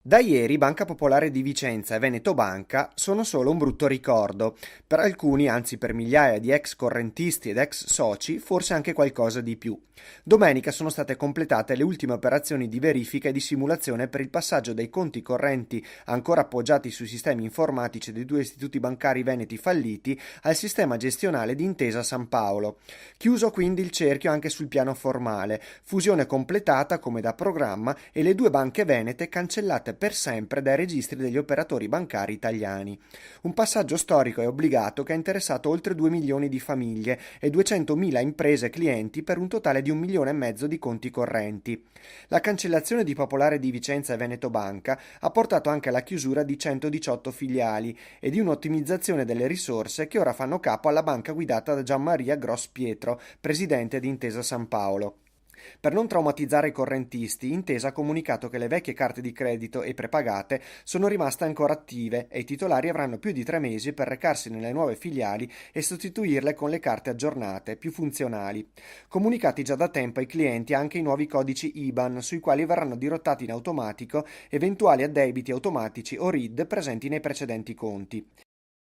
Da ieri Banca Popolare di Vicenza e Veneto Banca sono solo un brutto ricordo. Per alcuni, anzi per migliaia di ex correntisti ed ex soci, forse anche qualcosa di più. Domenica sono state completate le ultime operazioni di verifica e di simulazione per il passaggio dei conti correnti ancora appoggiati sui sistemi informatici dei due istituti bancari veneti falliti al sistema gestionale di Intesa San Paolo. Chiuso quindi il cerchio anche sul piano formale, fusione completata come da programma e le due banche venete cancellate per sempre dai registri degli operatori bancari italiani. Un passaggio storico e obbligato che ha interessato oltre 2 milioni di famiglie e 200.000 imprese e clienti per un totale di 1,5 milioni di conti correnti. La cancellazione di Popolare di Vicenza e Veneto Banca ha portato anche alla chiusura di 118 filiali e di un'ottimizzazione delle risorse che ora fanno capo alla banca guidata da Gianmaria Gross Pietro, presidente di Intesa San Paolo. Per non traumatizzare i correntisti, Intesa ha comunicato che le vecchie carte di credito e prepagate sono rimaste ancora attive e i titolari avranno più di 3 mesi per recarsi nelle nuove filiali e sostituirle con le carte aggiornate, più funzionali. Comunicati già da tempo ai clienti anche i nuovi codici IBAN, sui quali verranno dirottati in automatico eventuali addebiti automatici o RID presenti nei precedenti conti.